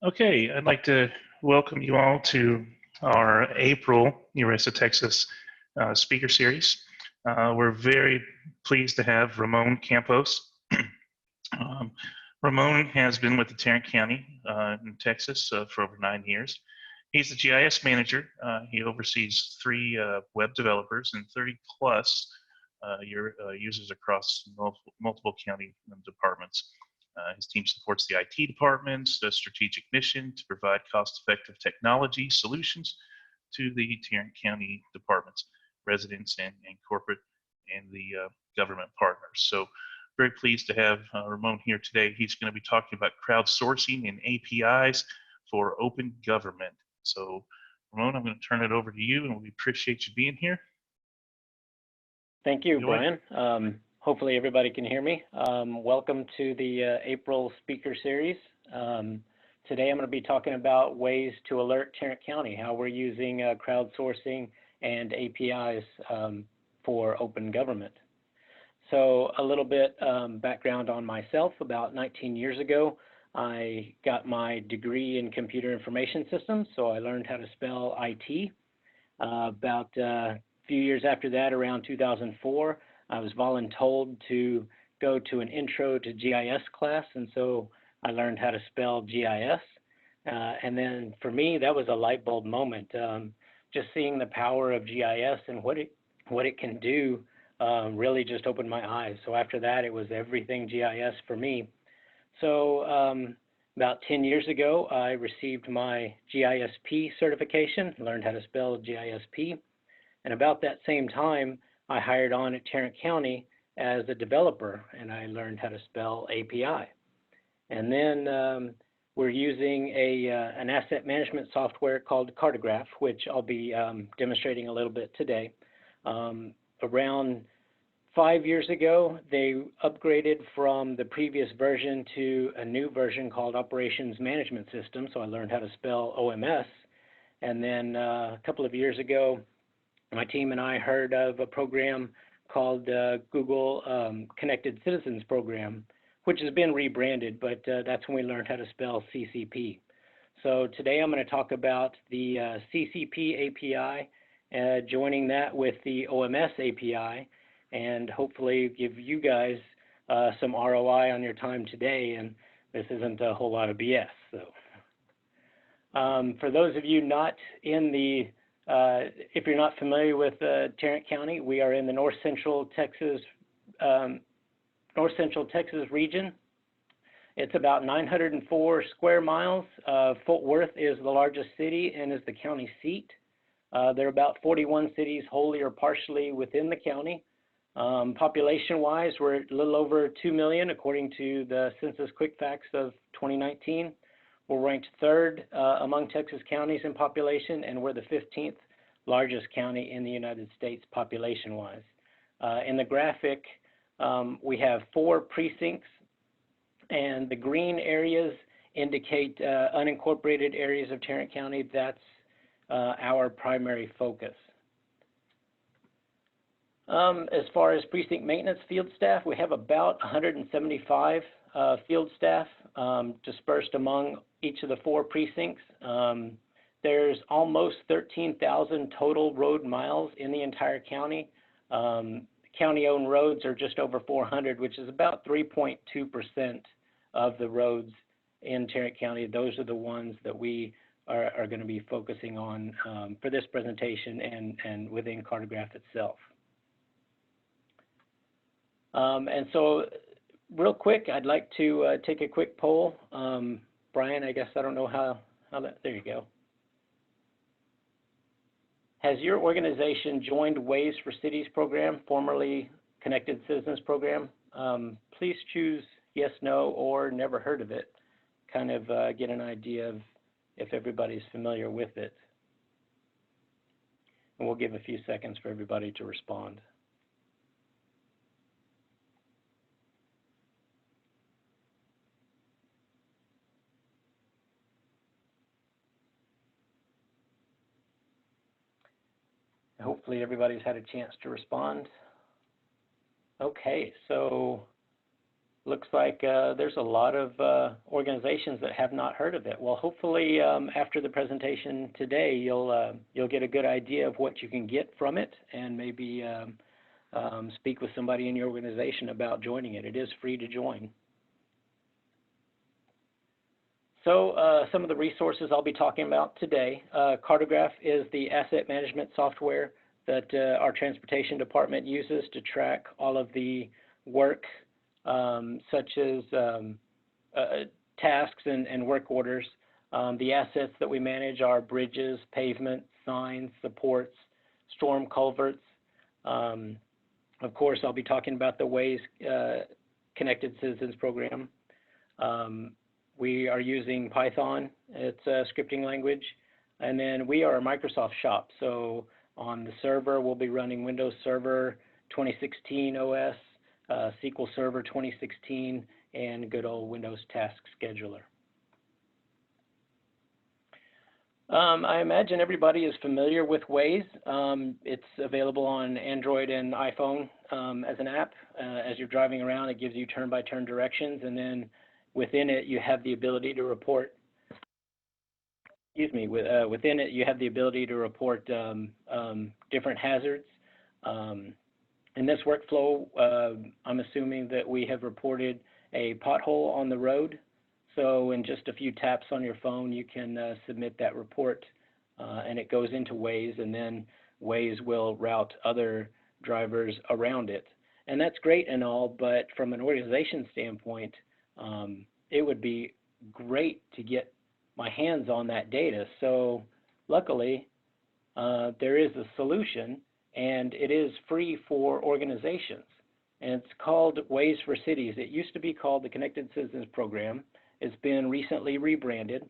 Okay, I'd like to welcome you all to our April University of Texas speaker series. We're very pleased to have Ramon Campos. um, Ramon has been with the Tarrant County in Texas for over 9 years. He's the GIS manager. He oversees 3 web developers and 30 plus users across multiple county departments. His team supports the IT department's strategic mission to provide cost-effective technology solutions to the Tarrant County departments, residents, and corporate and the government partners. So very pleased to have Ramon here today. He's going to be talking about crowdsourcing and APIs for open government. So Ramon, I'm going to turn it over to you, and we appreciate you being here. Thank you, Brian. Hopefully everybody can hear me. Welcome to the April speaker series. Today I'm going to be talking about ways to alert Tarrant County, how we're using crowdsourcing and APIs for open government. So a little bit background on myself. About 19 years ago, I got my degree in computer information systems, so I learned how to spell IT. About a few years after that, around 2004, I was voluntold to go to an intro to GIS class, and so I learned how to spell GIS. And then for me, that was a light bulb moment. Just seeing the power of GIS and what it can do really just opened my eyes. So after that, it was everything GIS for me. So about 10 years ago, I received my GISP certification, learned how to spell GISP. And about that same time, I hired on at Tarrant County as a developer, and I learned how to spell API. And then we're using an asset management software called Cartograph, which I'll be demonstrating a little bit today. Around 5 years ago, they upgraded from the previous version to a new version called Operations Management System, so I learned how to spell OMS. And then a couple of years ago, my team and I heard of a program called Google Connected Citizens Program, which has been rebranded, but that's when we learned how to spell CCP. So today I'm going to talk about the CCP API, joining that with the OMS API, and hopefully give you guys some ROI on your time today, and this isn't a whole lot of BS. So for those of you not in the if you're not familiar with Tarrant County, we are in the North Central Texas region. It's about 904 square miles. Fort Worth is the largest city and is the county seat. There are about 41 cities wholly or partially within the county. Population-wise, we're a little over 2 million according to the Census Quick Facts of 2019. We're ranked 3rd among Texas counties in population, and we're the 15th largest county in the United States population-wise. In the graphic, we have 4 precincts, and the green areas indicate unincorporated areas of Tarrant County. That's our primary focus. As far as precinct maintenance field staff, we have about 175 field staff dispersed among each of the 4 precincts. There's almost 13,000 total road miles in the entire county. County-owned roads are just over 400, which is about 3.2% of the roads in Tarrant County. Those are the ones that we are going to be focusing on for this presentation and within Cartograph itself. And so real quick, I'd like to take a quick poll. Brian, I guess I don't know how that, there you go. Has your organization joined Waze for Cities program, formerly Connected Citizens program? Please choose yes, no, or never heard of it. Kind of get an idea of if everybody's familiar with it. And we'll give a few seconds for everybody to respond. Hopefully everybody's had a chance to respond. Okay, so looks like there's a lot of organizations that have not heard of it. Well, hopefully after the presentation today, you'll get a good idea of what you can get from it, and maybe speak with somebody in your organization about joining it. It is free to join. So some of the resources I'll be talking about today. Cartograph is the asset management software that our transportation department uses to track all of the work, such as tasks and work orders. The assets that we manage are bridges, pavement, signs, supports, storm culverts. Of course, I'll be talking about the Waze Connected Citizens program. We are using Python. It's a scripting language. And then we are a Microsoft shop. So on the server, we'll be running Windows Server 2016 OS, SQL Server 2016, and good old Windows Task Scheduler. I imagine everybody is familiar with Waze. It's available on Android and iPhone as an app. As you're driving around, it gives you turn-by-turn directions, and then within it, you have the ability to report. Within it, you have the ability to report different hazards. In this workflow, I'm assuming that we have reported a pothole on the road. So in just a few taps on your phone, you can submit that report, and it goes into Waze, and then Waze will route other drivers around it. And that's great and all, but from an organization standpoint, it would be great to get my hands on that data. So luckily, there is a solution, and it is free for organizations. And it's called Waze for Cities. It used to be called the Connected Citizens Program. It's been recently rebranded.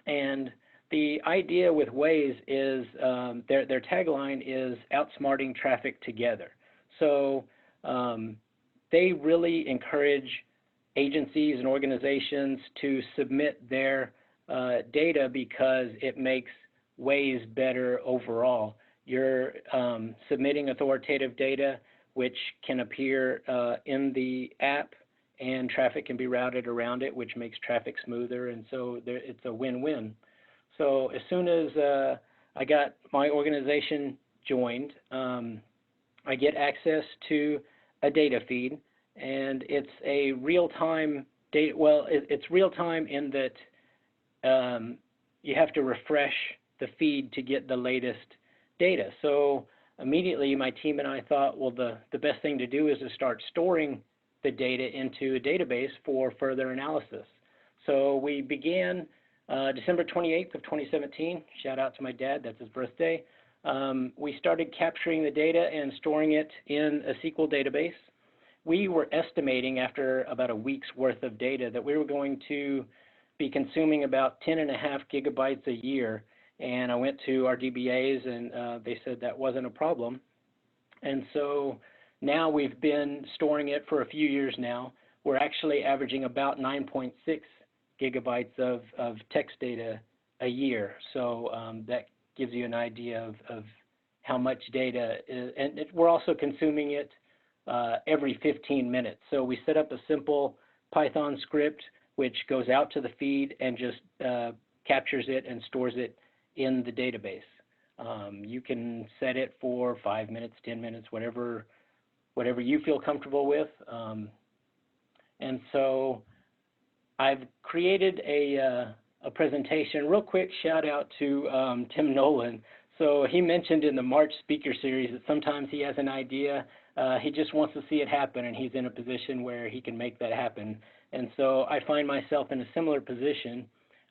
And the idea with Waze is their tagline is outsmarting traffic together. So they really encourage agencies and organizations to submit their data because it makes Waze better overall. You're submitting authoritative data which can appear in the app, and traffic can be routed around it, which makes traffic smoother, and so it's a win-win. So as soon as I got my organization joined, I get access to a data feed, and it's a real-time data. Well, it's real-time in that you have to refresh the feed to get the latest data. So immediately my team and I thought, well, the best thing to do is to start storing the data into a database for further analysis. So we began December 28th of 2017. Shout out to my dad, that's his birthday. We started capturing the data and storing it in a SQL database. We were estimating after about a week's worth of data that we were going to be consuming about 10.5 gigabytes a year. And I went to our DBAs, and they said that wasn't a problem. And so now we've been storing it for a few years now. We're actually averaging about 9.6 gigabytes of text data a year. So that gives you an idea of how much data is, and we're also consuming it every 15 minutes. So we set up a simple Python script which goes out to the feed and just captures it and stores it in the database. You can set it for 5 minutes, 10 minutes, whatever you feel comfortable with. And so I've created a presentation. Real quick shout out to Tim Nolan. So he mentioned in the March speaker series that sometimes he has an idea, he just wants to see it happen, and he's in a position where he can make that happen. And so I find myself in a similar position.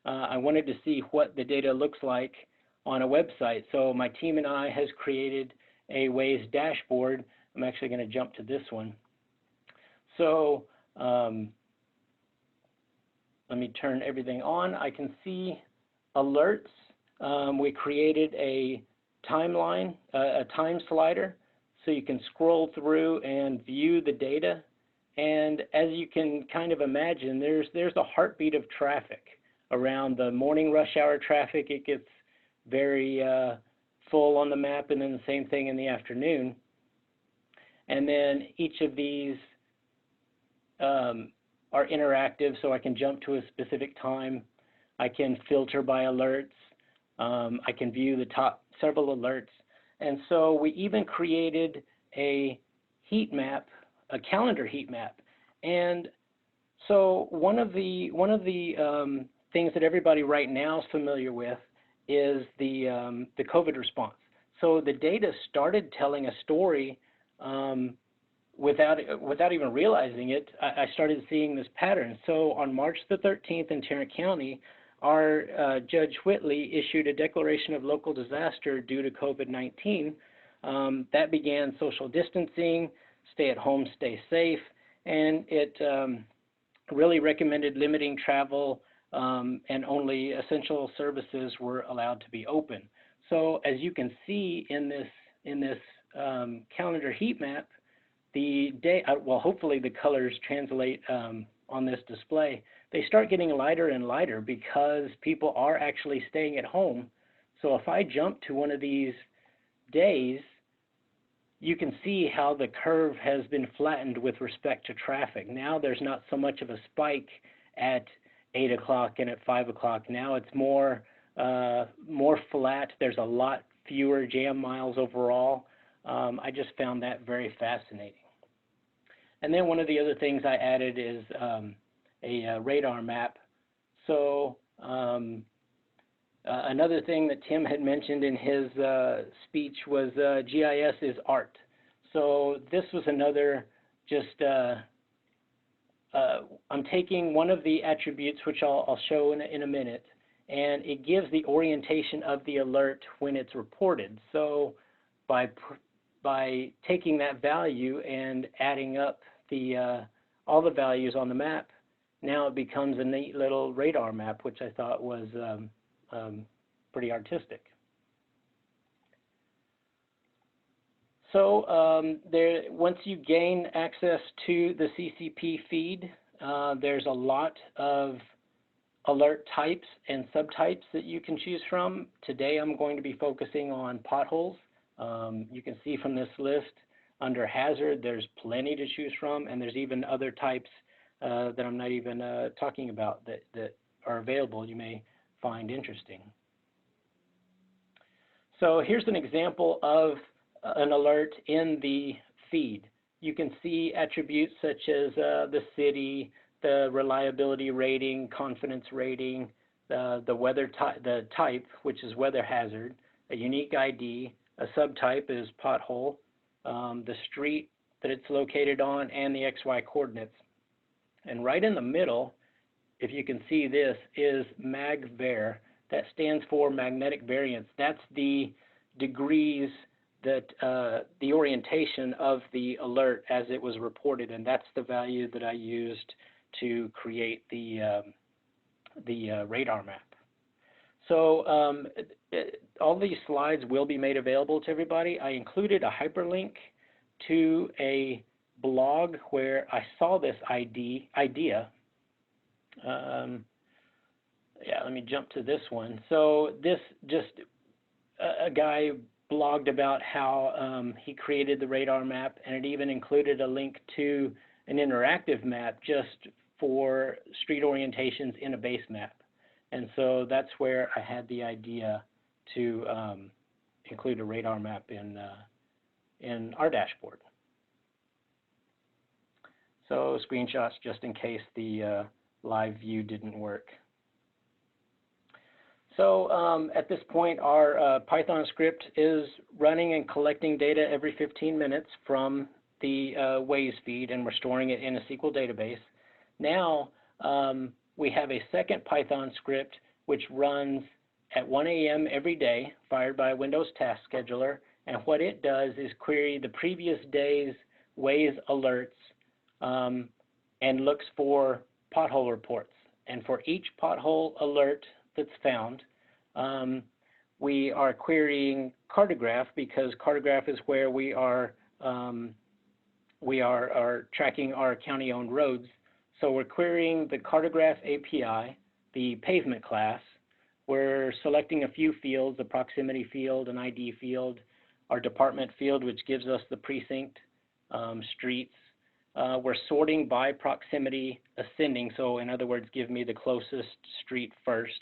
I wanted to see what the data looks like on a website. So my team and I has created a Waze dashboard. I'm actually going to jump to this one. So let me turn everything on. I can see alerts. We created a timeline, a time slider, so you can scroll through and view the data. And as you can kind of imagine, there's a heartbeat of traffic. Around the morning rush hour traffic, it gets very full on the map, and then the same thing in the afternoon. And then each of these are interactive, so I can jump to a specific time. I can filter by alerts. I can view the top several alerts. And so we even created a heat map, a calendar heat map. And so one of the things that everybody right now is familiar with is the COVID response. So the data started telling a story without even realizing it. I started seeing this pattern. So on March the 13th in Tarrant County, our Judge Whitley issued a declaration of local disaster due to COVID-19. That began social distancing, stay at home, stay safe, and it really recommended limiting travel and only essential services were allowed to be open. So as you can see in this calendar heat map, the day, well, hopefully the colors translate on this display. They start getting lighter and lighter because people are actually staying at home. So if I jump to one of these days, you can see how the curve has been flattened with respect to traffic. Now there's not so much of a spike at 8 o'clock and at 5 o'clock. Now it's more flat. There's a lot fewer jam miles overall. I just found that very fascinating. And then one of the other things I added is a radar map. So another thing that Tim had mentioned in his speech was GIS is art. So this was another just, I'm taking one of the attributes, which I'll show in a minute, and it gives the orientation of the alert when it's reported. So by taking that value and adding up all the values on the map, now it becomes a neat little radar map, which I thought was pretty artistic. So once you gain access to the CCP feed, there's a lot of alert types and subtypes that you can choose from. Today I'm going to be focusing on potholes. You can see from this list under hazard, there's plenty to choose from, and there's even other types that I'm not even talking about that are available you may find interesting. So here's an example of an alert in the feed. You can see attributes such as the city, the reliability rating, confidence rating, the weather type, the type, which is weather hazard, a unique ID, a subtype is pothole, the street that it's located on, and the XY coordinates. And right in the middle, if you can see this, is MagVar. That stands for magnetic variance. That's the degrees that the orientation of the alert as it was reported, and that's the value that I used to create the radar map. So all these slides will be made available to everybody. I included a hyperlink to a blog where I saw this idea. Yeah, let me jump to this one. So this just a guy blogged about how he created the radar map, and it even included a link to an interactive map just for street orientations in a base map. And so that's where I had the idea to include a radar map in our dashboard. So screenshots just in case the live view didn't work. So at this point, our Python script is running and collecting data every 15 minutes from the Waze feed, and we're storing it in a SQL database. Now we have a second Python script which runs at 1 a.m. every day, fired by a Windows task scheduler, and what it does is query the previous day's Waze alerts and looks for pothole reports. And for each pothole alert that's found, we are querying Cartograph, because Cartograph is where we are tracking our county-owned roads. So we're querying the Cartograph API, the pavement class. We're selecting a few fields, a proximity field, an ID field, our department field, which gives us the precinct, streets, we're sorting by proximity ascending. So in other words, give me the closest street first.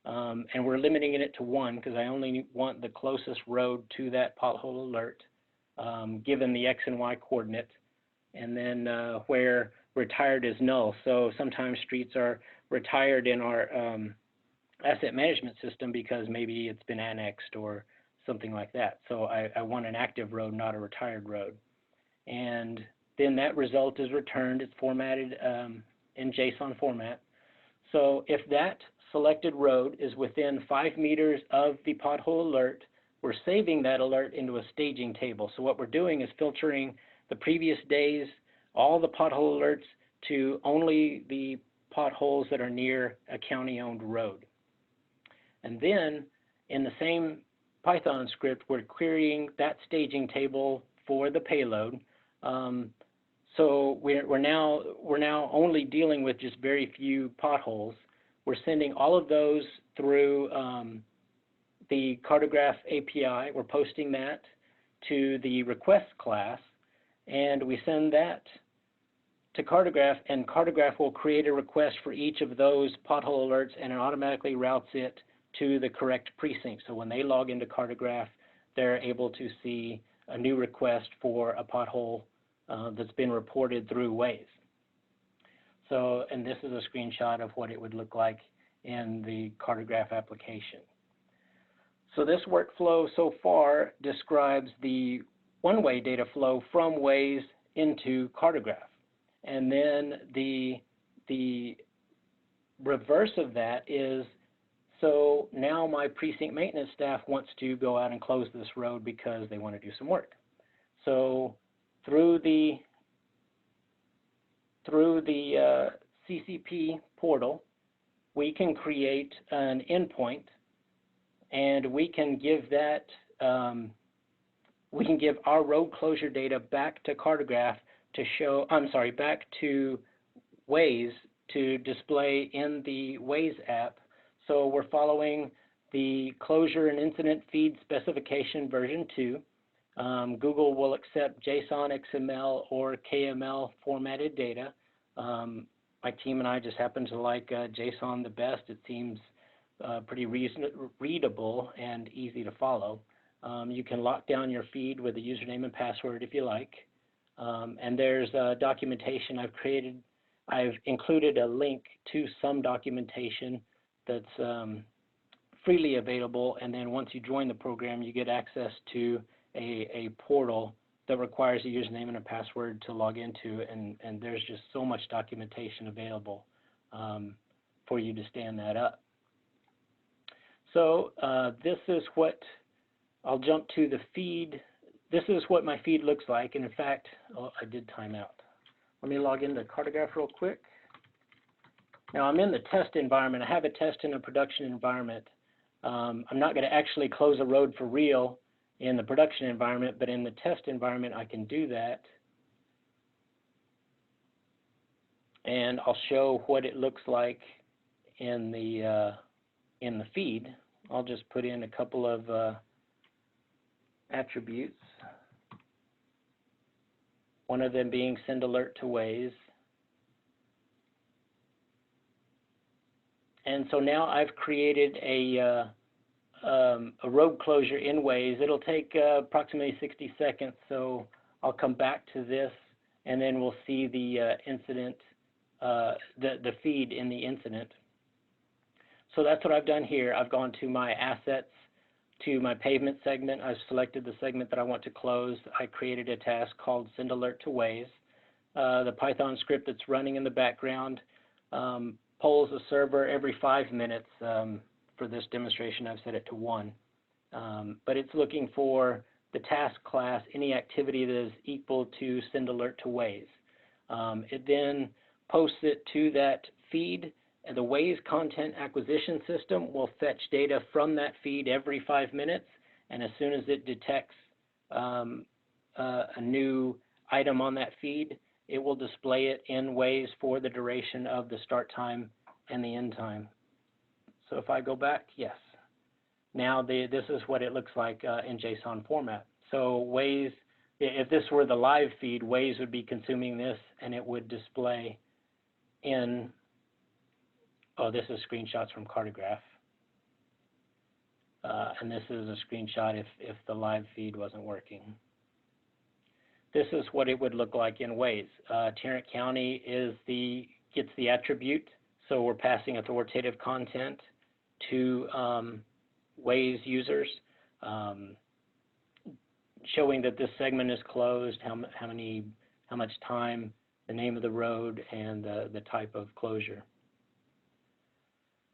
And we're limiting it to 1 because I only want the closest road to that pothole alert, given the X and Y coordinate. And then where retired is null. So sometimes streets are retired in our asset management system because maybe it's been annexed or something like that. So I want an active road, not a retired road. And then that result is returned. It's formatted in JSON format. So if that selected road is within 5 meters of the pothole alert, we're saving that alert into a staging table. So what we're doing is filtering the previous days, all the pothole alerts, to only the potholes that are near a county-owned road. And then in the same Python script, we're querying that staging table for the payload. So we're now only dealing with just very few potholes. We're sending all of those through the Cartograph API. We're posting that to the request class, and we send that to Cartograph, and Cartograph will create a request for each of those pothole alerts, and it automatically routes it to the correct precinct. So when they log into Cartograph, they're able to see a new request for a pothole that's been reported through Waze. So, and this is a screenshot of what it would look like in the Cartograph application. So this workflow so far describes the one-way data flow from Waze into Cartograph. And then the reverse of that is, so now my precinct maintenance staff wants to go out and close this road because they want to do some work. So through the CCP portal, we can create an endpoint, and we can give that we can give our road closure data back to Cartograph to show, back to Waze to display in the Waze app. So we're following the closure and incident feed specification version 2. Google will accept JSON, XML, or KML formatted data. My team and I just happen to like JSON the best. It seems pretty readable and easy to follow. You can lock down your feed with a username and password if you like. And there's documentation I've created. I've included a link to some documentation that's freely available, and then once you join the program, you get access to a portal that requires a username and a password to log into, and there's just so much documentation available for you to stand that up. So this is what, I'll jump to the feed. This is what my feed looks like, and in fact, oh, I did time out. Let me log into Cartograph real quick. Now I'm in the test environment. I have a test in a production environment. I'm not going to actually close a road for real in the production environment, but in the test environment I can do that. And I'll show what it looks like in the feed. I'll just put in a couple of attributes. One of them being send alert to Waze. And so now I've created a road closure in Waze. It'll take approximately 60 seconds, so I'll come back to this, and then we'll see the incident, the feed in the incident. So that's what I've done here. I've gone to my assets, to my pavement segment. I've selected the segment that I want to close. I created a task called send alert to Waze. The Python script that's running in the background polls the server every 5 minutes. For this demonstration, I've set it to 1. But it's looking for the task class, any activity that is equal to send alert to Waze. It then posts it to that feed, and the Waze content acquisition system will fetch data from that feed every 5 minutes, and as soon as it detects a new item on that feed, it will display it in Waze for the duration of the start time and the end time. So if I go back, yes. Now this is what it looks like in JSON format. So Waze if this were the live feed, Waze would be consuming this, and it would display in, oh, this is screenshots from Cartograph. And this is a screenshot if the live feed wasn't working. This is what it would look like in Waze. Tarrant County gets the attribute, so we're passing authoritative content to Waze users, showing that this segment is closed, how much time, the name of the road, and the type of closure.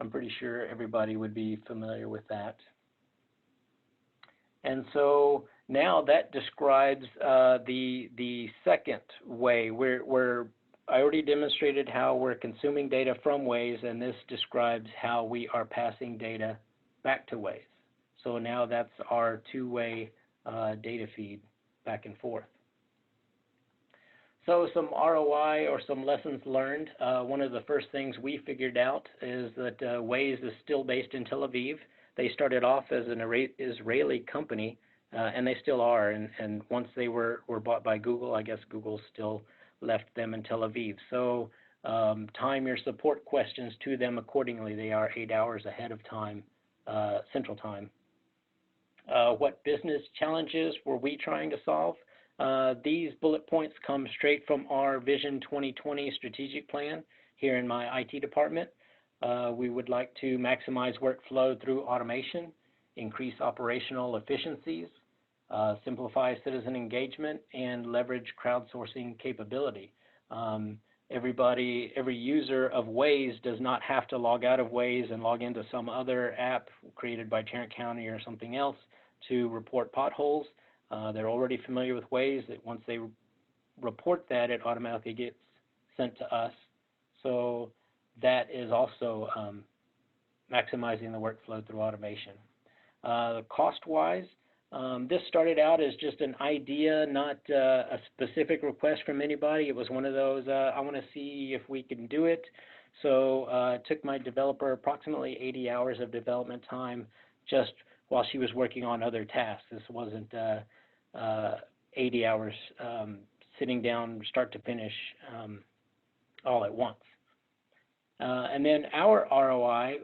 I'm pretty sure everybody would be familiar with that. And so now that describes the second way where I already demonstrated how we're consuming data from Waze, and this describes how we are passing data back to Waze. So now that's our two-way data feed back and forth. So some ROI or some lessons learned. One of the first things we figured out is that Waze is still based in Tel Aviv. They started off as an Israeli company, and they still are. And once they were bought by Google, I guess Google still left them in Tel Aviv. So time your support questions to them accordingly. They are 8 hours ahead of time, Central Time. What business challenges were we trying to solve? These bullet points come straight from our Vision 2020 strategic plan here in my IT department. We would like to maximize workflow through automation, increase operational efficiencies, simplify citizen engagement, and leverage crowdsourcing capability. Every user of Waze does not have to log out of Waze and log into some other app created by Tarrant County or something else to report potholes. They're already familiar with Waze. That once they report that, it automatically gets sent to us. So that is also maximizing the workflow through automation. Cost-wise, this started out as just an idea, not a specific request from anybody. It was one of those, I want to see if we can do it. So it took my developer approximately 80 hours of development time just while she was working on other tasks. This wasn't 80 hours sitting down start to finish all at once. And then our ROI,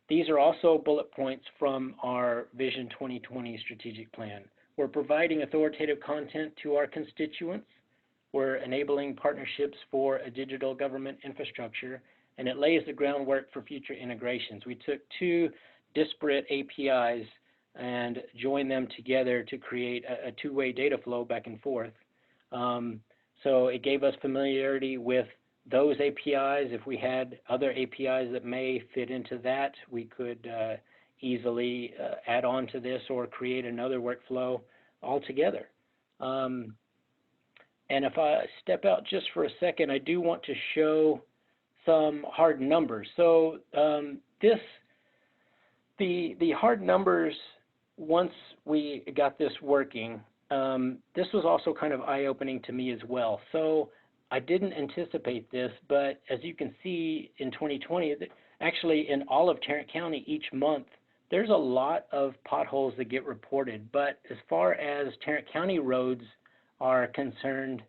these are also bullet points from our Vision 2020 strategic plan. We're providing authoritative content to our constituents. We're enabling partnerships for a digital government infrastructure, and it lays the groundwork for future integrations. We took two disparate APIs and joined them together to create a two-way data flow back and forth. So it gave us familiarity with those APIs. If we had other APIs that may fit into that, we could easily add on to this or create another workflow altogether. And if I step out just for a second, I do want to show some hard numbers. So the hard numbers, once we got this working, this was also kind of eye-opening to me as well. So I didn't anticipate this, but as you can see in 2020, actually in all of Tarrant County each month, there's a lot of potholes that get reported. But as far as Tarrant County roads are concerned,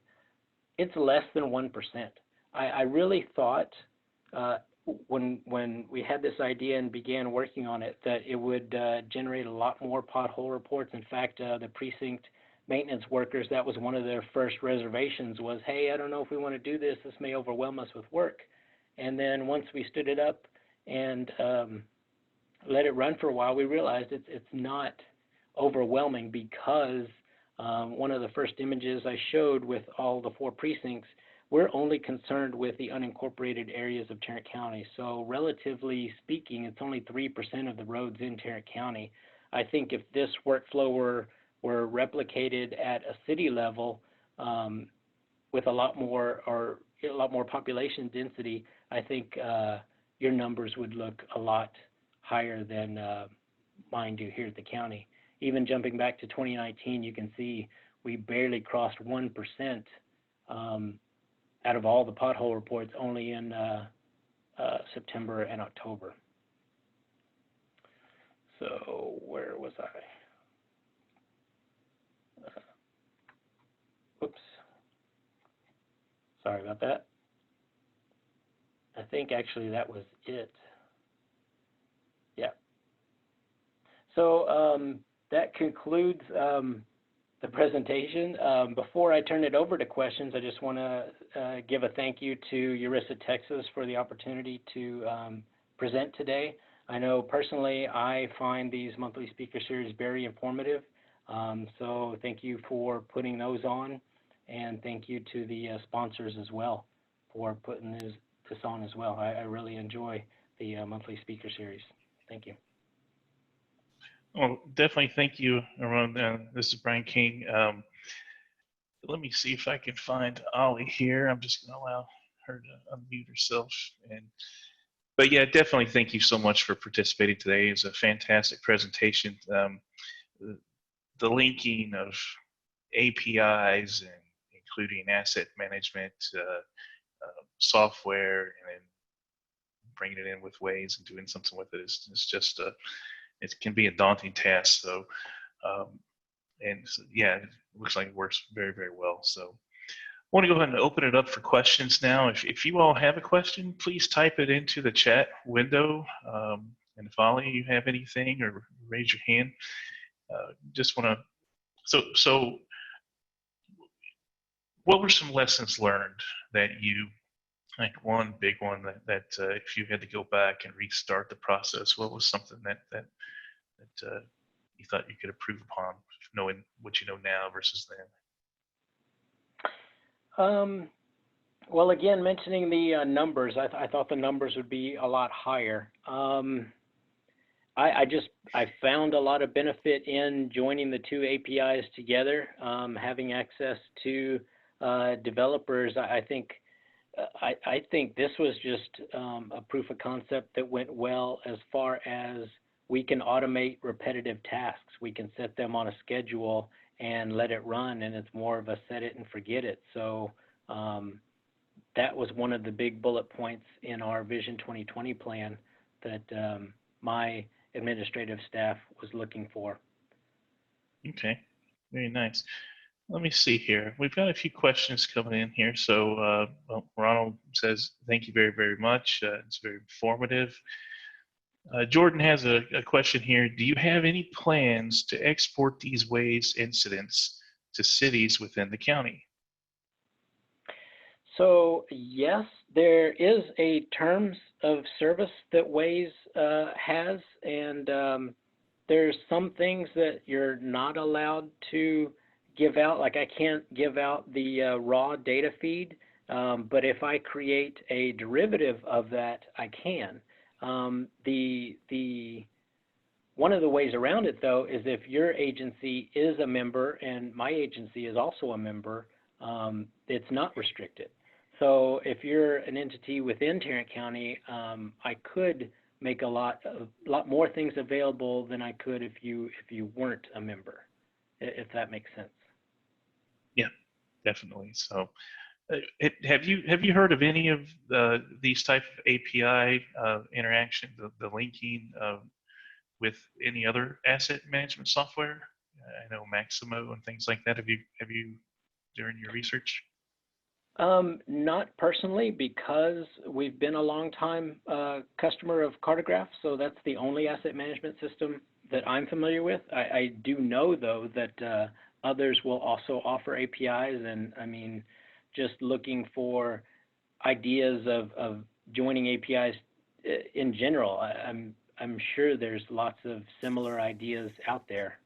it's less than 1%. I really thought when we had this idea and began working on it that it would generate a lot more pothole reports. In fact, the Precinct Maintenance workers, that was one of their first reservations was, hey, I don't know if we want to do this. This may overwhelm us with work. And then once we stood it up and let it run for a while, we realized it's not overwhelming because one of the first images I showed with all the 4 precincts, we're only concerned with the unincorporated areas of Tarrant County. So relatively speaking, it's only 3% of the roads in Tarrant County. I think if this workflow were replicated at a city level with a lot more population density, I think your numbers would look a lot higher than mine do here at the county. Even jumping back to 2019, you can see we barely crossed 1% out of all the pothole reports only in September and October. So where was I? Oops. Sorry about that. I think actually that was it. Yeah. So that concludes the presentation. Before I turn it over to questions, I just want to give a thank you to ERISA Texas for the opportunity to present today. I know personally I find these monthly speaker series very informative. So thank you for putting those on, and thank you to the sponsors as well for putting this on as well. I really enjoy the monthly speaker series. Thank you. Well, definitely thank you, Ramon. This is Brian King. Let me see if I can find Ollie here. I'm just going to allow her to unmute herself. But yeah, definitely thank you so much for participating today. It's a fantastic presentation. The linking of APIs and including asset management software, and then bringing it in with Waze and doing something with it is just it can be a daunting task. So, and yeah, it looks like it works very, very well. So I want to go ahead and open it up for questions now. If you all have a question, please type it into the chat window. And if Ollie, you have anything, or raise your hand. Just want to, so what were some lessons learned that you, like one big one that if you had to go back and restart the process, what was something that you thought you could improve upon, knowing what you know now versus then? Well, again, mentioning the numbers, I thought the numbers would be a lot higher. I found a lot of benefit in joining the two APIs together, having access to developers. I think this was just a proof of concept that went well as far as we can automate repetitive tasks. We can set them on a schedule and let it run, and it's more of a set it and forget it. So that was one of the big bullet points in our Vision 2020 plan that my administrative staff was looking for. Okay, very nice. Let me see here. We've got a few questions coming in here. So well, Ronald says, thank you very, very much. It's very informative. Jordan has a question here. Do you have any plans to export these Waze incidents to cities within the county? So yes, there is a terms of service that Waze has, and there's some things that you're not allowed to give out. Like I can't give out the raw data feed, but if I create a derivative of that, I can. One of the ways around it, though, is if your agency is a member and my agency is also a member, it's not restricted. So if you're an entity within Tarrant County, I could make a lot more things available than I could if you weren't a member, if that makes sense. Yeah, definitely. So have you heard of any of these type of API interaction, the linking with any other asset management software? I know Maximo and things like that. Have you during your research? Not personally, because we've been a long time customer of Cartograph, so that's the only asset management system that I'm familiar with. I do know, though, that others will also offer APIs, and I mean, just looking for ideas of joining APIs in general. I'm sure there's lots of similar ideas out there.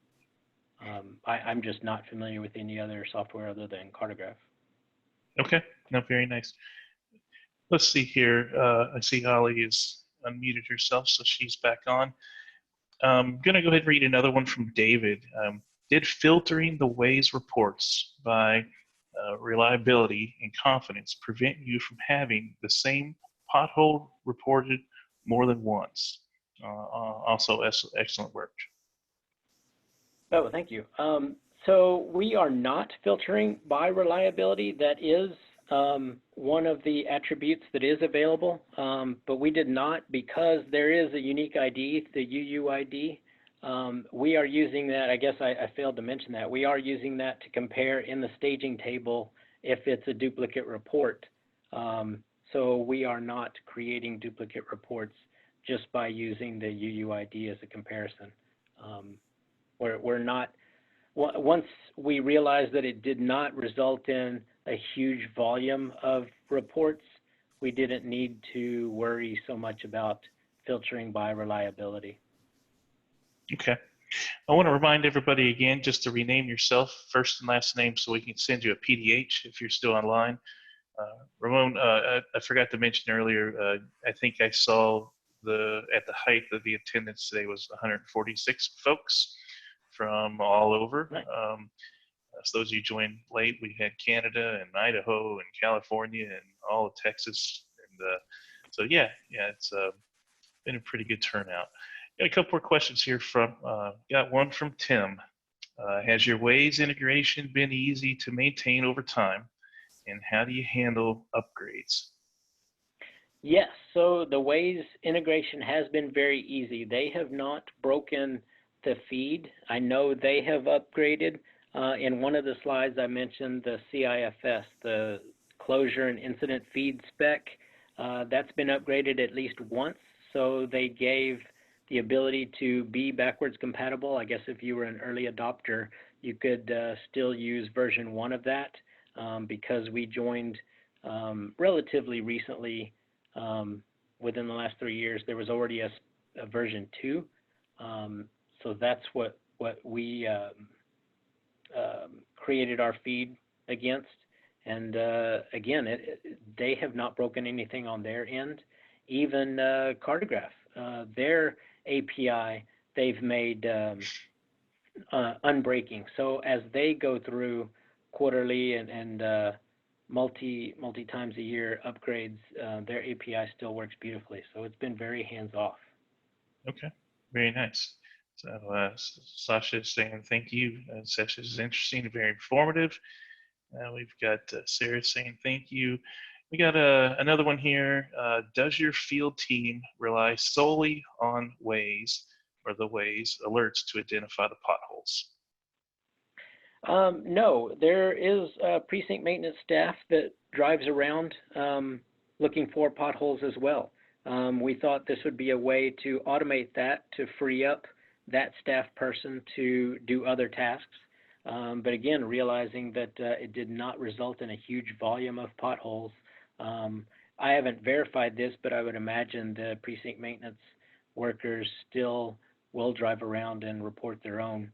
I'm just not familiar with any other software other than Cartograph. Okay, no, very nice. Let's see here. I see Holly is unmuted herself, so she's back on. I'm going to go ahead and read another one from David. Did filtering the Waze reports by reliability and confidence prevent you from having the same pothole reported more than once? Also, excellent work. Oh, thank you. So we are not filtering by reliability. That is one of the attributes that is available, but we did not, because there is a unique ID, the UUID. We are using that, I guess I failed to mention that. We are using that to compare in the staging table if it's a duplicate report. So we are not creating duplicate reports just by using the UUID as a comparison. We're not, once we realized that it did not result in a huge volume of reports, we didn't need to worry so much about filtering by reliability. Okay. I want to remind everybody again just to rename yourself, first and last name, so we can send you a PDH if you're still online. Ramon, I forgot to mention earlier, I think I saw at the height of the attendance today was 146 folks from all over. Nice. So those of you joined late, we had Canada and Idaho and California and all of Texas. And so yeah, it's been a pretty good turnout. Got a couple more questions here got one from Tim. Has your Waze integration been easy to maintain over time? And how do you handle upgrades? Yes, so the Waze integration has been very easy. They have not broken the feed. I know they have upgraded. In one of the slides I mentioned the CIFS, the closure and incident feed spec. That's been upgraded at least once. So they gave the ability to be backwards compatible. I guess if you were an early adopter, you could still use version 1 of that. Because we joined relatively recently, within the last 3 years, there was already a version 2. So that's what we created our feed against. And again, they have not broken anything on their end. Even Cartograph, their API, they've made unbreaking. So as they go through quarterly and multi times a year upgrades, their API still works beautifully. So it's been very hands off. Okay, very nice. So Sasha is saying thank you. Session is interesting, very informative. We've got Sarah saying thank you. We got another one here. Does your field team rely solely on Waze or the Waze alerts to identify the potholes? No, there is a precinct maintenance staff that drives around looking for potholes as well. We thought this would be a way to automate that, to free up that staff person to do other tasks. But again, realizing that it did not result in a huge volume of potholes. I haven't verified this, but I would imagine the precinct maintenance workers still will drive around and report their own,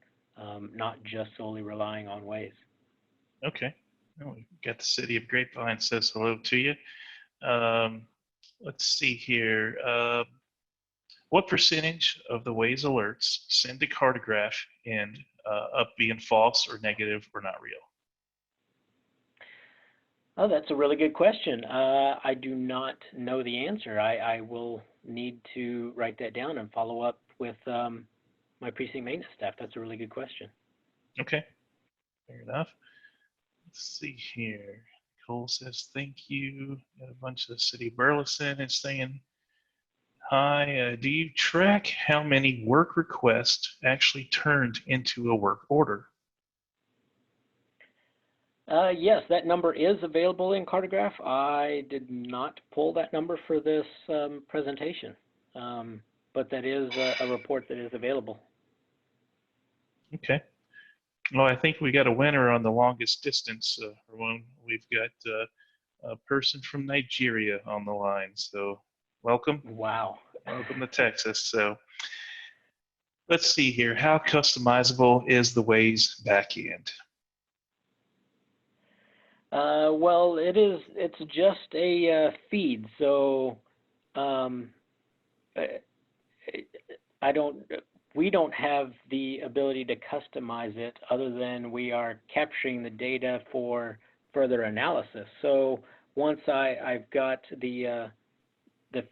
not just solely relying on Waze. Okay. Well, we've got the city of Grapevine says hello to you. Let's see here. What percentage of the Waze alerts send to Cartograph and up being false or negative or not real? Oh, that's a really good question. I do not know the answer. I will need to write that down and follow up with my precinct maintenance staff. That's a really good question. Okay, fair enough. Let's see here. Cole says thank you. Got a bunch of City Burleson is saying hi. Do you track how many work requests actually turned into a work order? Yes, that number is available in Cartograph. I did not pull that number for this presentation, but that is a report that is available. Okay. Well, I think we got a winner on the longest distance, Ramon. We've got a person from Nigeria on the line. So welcome. Wow. Welcome to Texas. So let's see here. How customizable is the Waze backend? Well, it's just a feed. So we don't have the ability to customize it other than we are capturing the data for further analysis. So once I've got the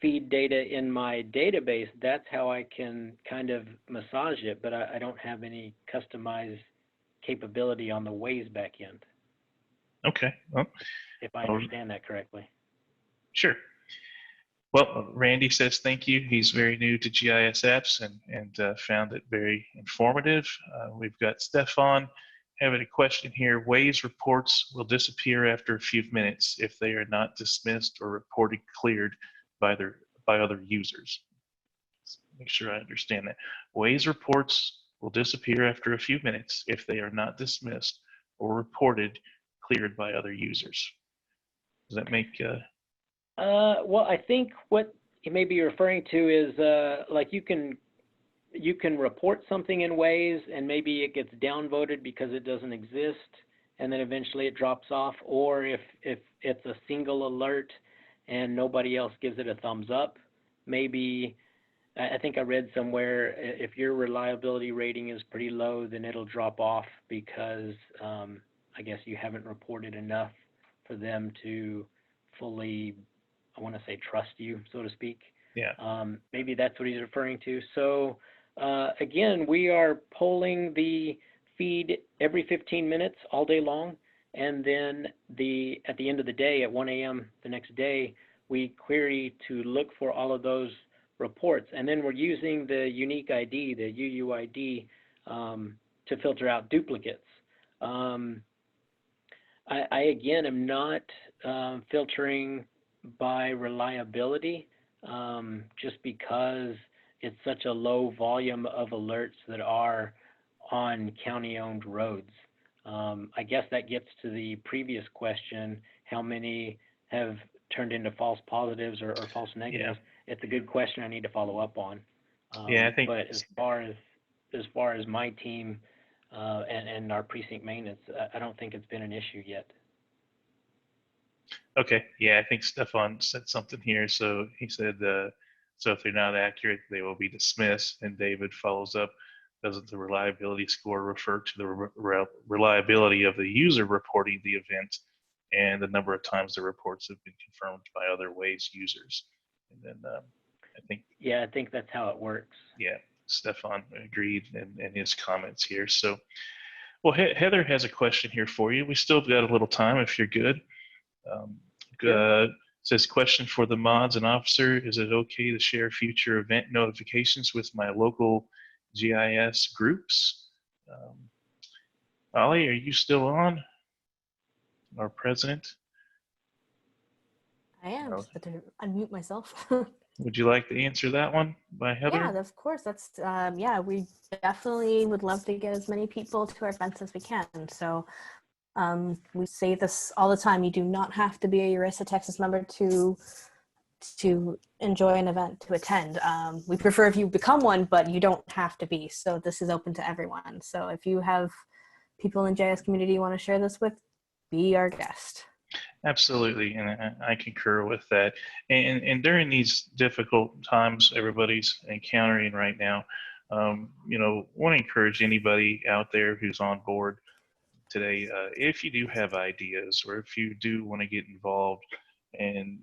feed data in my database, that's how I can kind of massage it, but I don't have any customized capability on the Waze backend. Okay. Well, if I understand that correctly. Sure. Well, Randy says thank you. He's very new to GIS apps and found it very informative. We've got Stefan having a question here. Waze reports will disappear after a few minutes if they are not dismissed or reported cleared by other users. Let's make sure I understand that. Waze reports will disappear after a few minutes if they are not dismissed or reported cleared by other users. Does that make Well, I think what you may be referring to is like you can report something in Waze and maybe it gets downvoted because it doesn't exist, and then eventually it drops off. Or if it's a single alert and nobody else gives it a thumbs up, maybe I think I read somewhere if your reliability rating is pretty low, then it'll drop off because I guess you haven't reported enough for them to fully, I want to say, trust you, so to speak. Yeah. Maybe that's what he's referring to. So again, we are polling the feed every 15 minutes all day long. And then at the end of the day, at 1 a.m. the next day, we query to look for all of those reports. And then we're using the unique ID, the UUID, to filter out duplicates. I again am not filtering by reliability, just because it's such a low volume of alerts that are on county-owned roads. I guess that gets to the previous question, how many have turned into false positives or false negatives? Yeah. It's a good question I need to follow up on. Yeah, I think. But as far as my team and our precinct maintenance, I don't think it's been an issue yet. Okay, yeah, I think Stefan said something here. So he said, so if they're not accurate, they will be dismissed. And David follows up, doesn't the reliability score refer to the reliability of the user reporting the event and the number of times the reports have been confirmed by other Waze users? And then I think. Yeah, I think that's how it works. Yeah, Stefan agreed in his comments here. So, well, Heather has a question here for you. We still got a little time if you're good. Sure. Says, question for the mods and officer, is it okay to share future event notifications with my local GIS groups? Ollie, are you still on? Our president? I am, just had to unmute myself. Would you like to answer that one by Heather? Yeah, of course. That's, yeah, we definitely would love to get as many people to our events as we can. So we say this all the time. You do not have to be a ERISA Texas member to enjoy an event, to attend. We prefer if you become one, but you don't have to be. So this is open to everyone. So if you have people in GIS community you want to share this with, be our guest. Absolutely, and I concur with that. And during these difficult times everybody's encountering right now, you know, want to encourage anybody out there who's on board today, if you do have ideas or if you do want to get involved, and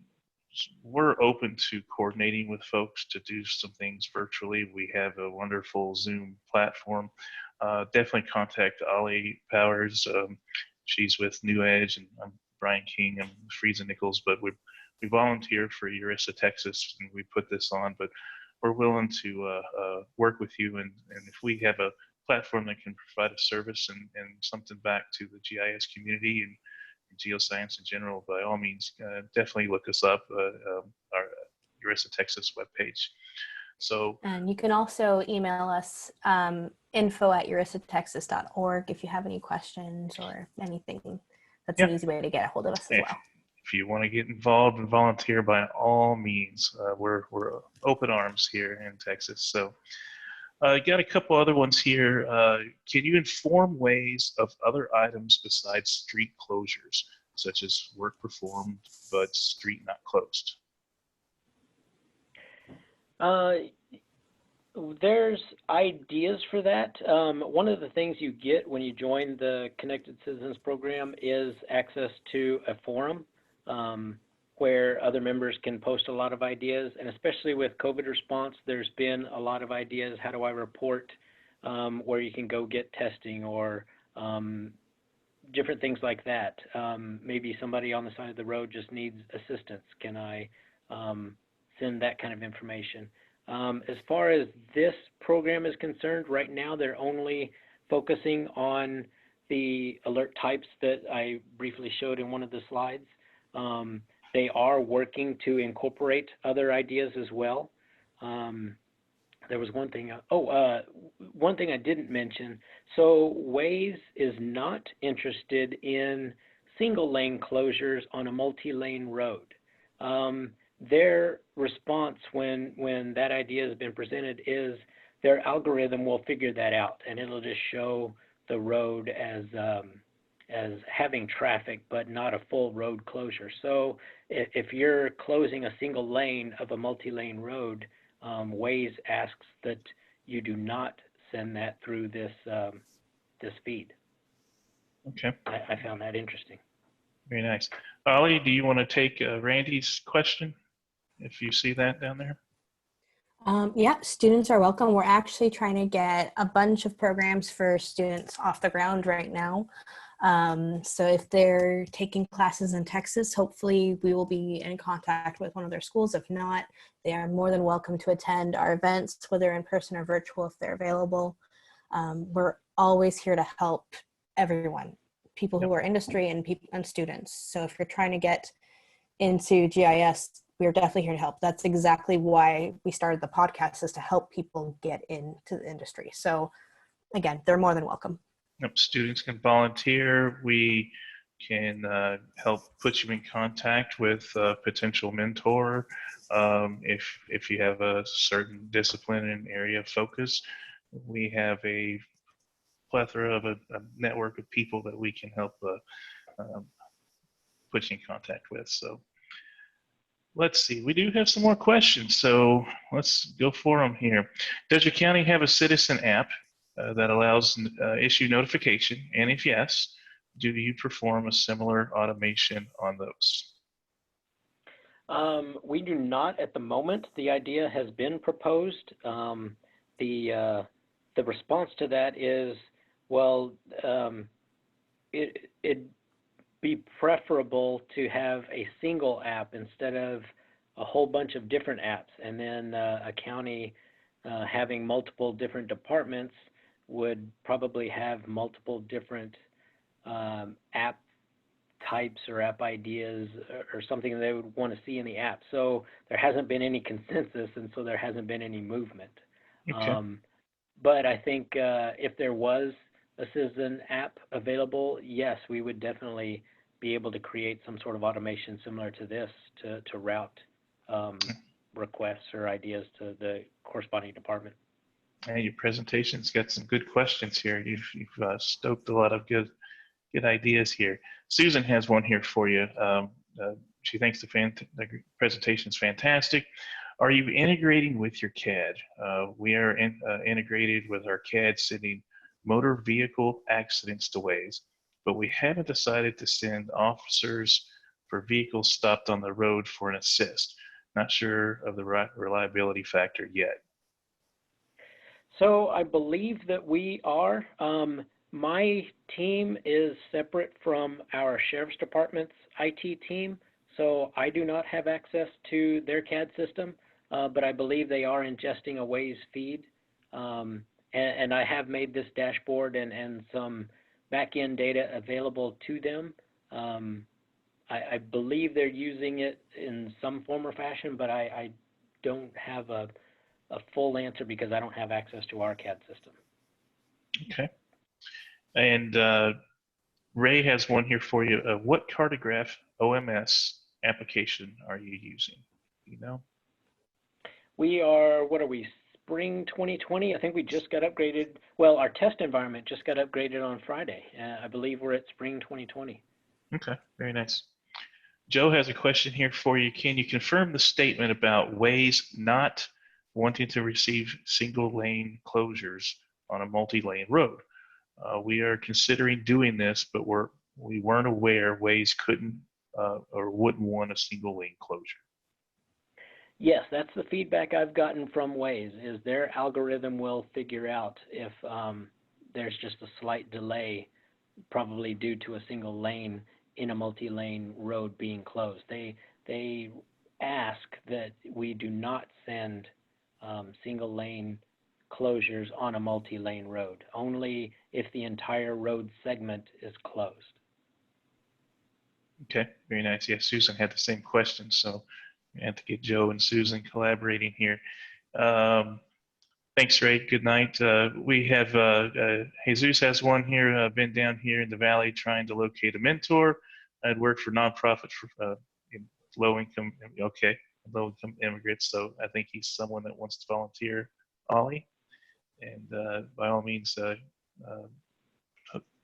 we're open to coordinating with folks to do some things virtually. We have a wonderful Zoom platform. Definitely contact Ollie Powers. She's with New Edge, and I'm Brian King. I'm Frieza Nichols, but we volunteer for ERISA Texas, and we put this on, but we're willing to work with you, and if we have a platform that can provide a service and something back to the GIS community and geoscience in general, by all means, definitely look us up, our ERISA Texas webpage. So, and you can also email us info@erisatexas.org if you have any questions or anything. That's an easy way to get a hold of us as well. If you want to get involved and volunteer, by all means, we're open arms here in Texas. So, got a couple other ones here. Can you inform Waze of other items besides street closures, such as work performed but street not closed? There's ideas for that. One of the things you get when you join the Connected Citizens program is access to a forum where other members can post a lot of ideas, and especially with COVID response, there's been a lot of ideas. How do I report where you can go get testing, or different things like that. Maybe somebody on the side of the road just needs assistance. Can I send that kind of information. As far as this program is concerned, right now they're only focusing on the alert types that I briefly showed in one of the slides. They are working to incorporate other ideas as well. There was one thing, one thing I didn't mention. So Waze is not interested in single lane closures on a multi-lane road. Their response when that idea has been presented is their algorithm will figure that out, and it'll just show the road as having traffic but not a full road closure. So if you're closing a single lane of a multi-lane road, Waze asks that you do not send that through this this feed. Okay. I found that interesting. Very nice. Ollie, do you want to take Randy's question, if you see that down there? Yeah, students are welcome. We're actually trying to get a bunch of programs for students off the ground right now. So if they're taking classes in Texas, hopefully we will be in contact with one of their schools. If not, they are more than welcome to attend our events, whether in person or virtual, if they're available. We're always here to help everyone, people who are industry and students. So if you're trying to get into GIS, we're definitely here to help. That's exactly why we started the podcast, is to help people get into the industry. So again, they're more than welcome. Yep, students can volunteer. We can help put you in contact with a potential mentor if you have a certain discipline and area of focus. We have a plethora of a network of people that we can help put you in contact with. So let's see, we do have some more questions, so let's go for them here. Does your county have a citizen app that allows issue notification? And if yes, do you perform a similar automation on those? We do not at the moment. The idea has been proposed. The response to that is, well, it'd be preferable to have a single app instead of a whole bunch of different apps, and then a county having multiple different departments would probably have multiple different app types or app ideas or something they would want to see in the app. So there hasn't been any consensus, and so there hasn't been any movement. Okay. But I think if there was a citizen app available, yes, we would definitely be able to create some sort of automation similar to this to route requests or ideas to the corresponding department. And your presentation's got some good questions here. You've stoked a lot of good ideas here. Susan has one here for you. She thinks the presentation's fantastic. Are you integrating with your CAD? We are integrated with our CAD sending motor vehicle accidents to Waze, but we haven't decided to send officers for vehicles stopped on the road for an assist. Not sure of the reliability factor yet. So I believe that we are. My team is separate from our Sheriff's Department's IT team, so I do not have access to their CAD system, but I believe they are ingesting a Waze feed. And I have made this dashboard and some back-end data available to them. I believe they're using it in some form or fashion, but I don't have a full answer because I don't have access to our CAD system. Okay. And Ray has one here for you. What cartograph OMS application are you using? Do you know? We are, what are we, spring 2020? I think we just got upgraded. Well, our test environment just got upgraded on Friday. I believe we're at spring 2020. Okay, very nice. Joe has a question here for you. Can you confirm the statement about Waze not wanting to receive single lane closures on a multi-lane road? We are considering doing this, but we weren't aware Waze couldn't or wouldn't want a single lane closure. Yes, that's the feedback I've gotten from Waze, is their algorithm will figure out if there's just a slight delay, probably due to a single lane in a multi-lane road being closed. They ask that we do not send single lane closures on a multi-lane road, only if the entire road segment is closed. Okay, very nice. Yeah, Susan had the same question, so we have to get Joe and Susan collaborating here. Thanks, Ray. Good night. We have Jesus has one here. Been down here in the valley trying to locate a mentor. I'd worked for nonprofit for low income. Okay, low income immigrants. So I think he's someone that wants to volunteer. Ollie, and by all means,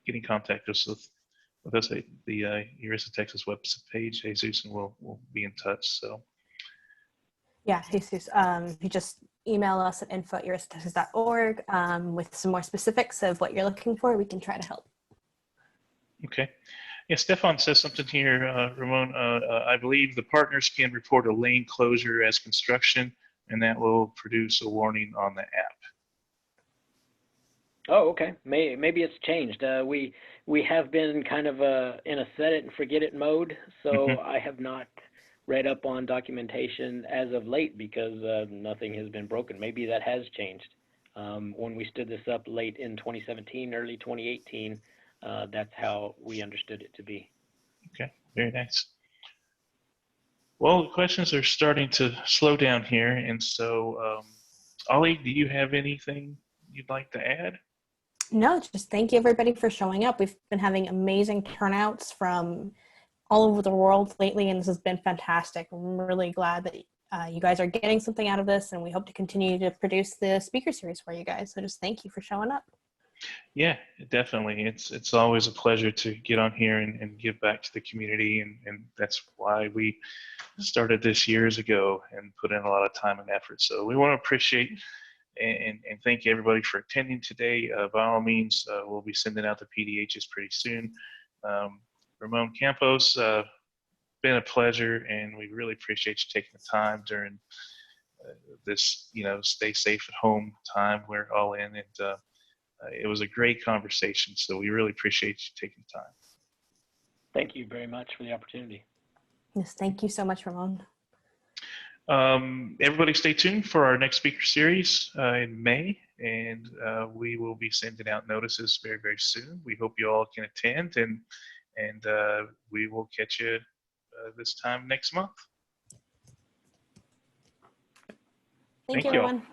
get in contact us with us at the University of Texas website page. Jesus, and we'll be in touch. So. Yeah, Jesus, you just email us at info@urstexas.org with some more specifics of what you're looking for. We can try to help. Okay. Yeah, Stefan says something here, Ramon. I believe the partners can report a lane closure as construction, and that will produce a warning on the app. Oh, okay. Maybe it's changed. We have been kind of in a set it and forget it mode, so I have not read up on documentation as of late because nothing has been broken. Maybe that has changed. When we stood this up late in 2017, early 2018, that's how we understood it to be. Okay, very nice. Well, the questions are starting to slow down here, and so Ollie, do you have anything you'd like to add? No, just thank you everybody for showing up. We've been having amazing turnouts from all over the world lately, and this has been fantastic. I'm really glad that you guys are getting something out of this, and we hope to continue to produce the speaker series for you guys. So just thank you for showing up. Yeah, definitely. It's always a pleasure to get on here and give back to the community, and that's why we started this years ago and put in a lot of time and effort. So we want to appreciate and thank everybody for attending today. By all means, we'll be sending out the PDHs pretty soon. Ramon Campos, been a pleasure, and we really appreciate you taking the time during this, stay safe at home time. We're all in, and it was a great conversation. So we really appreciate you taking the time. Thank you very much for the opportunity. Yes, thank you so much, Ramon. Everybody stay tuned for our next speaker series in May, and we will be sending out notices very, very soon. We hope you all can attend, and we will catch you this time next month. Thank you, you all. everyone.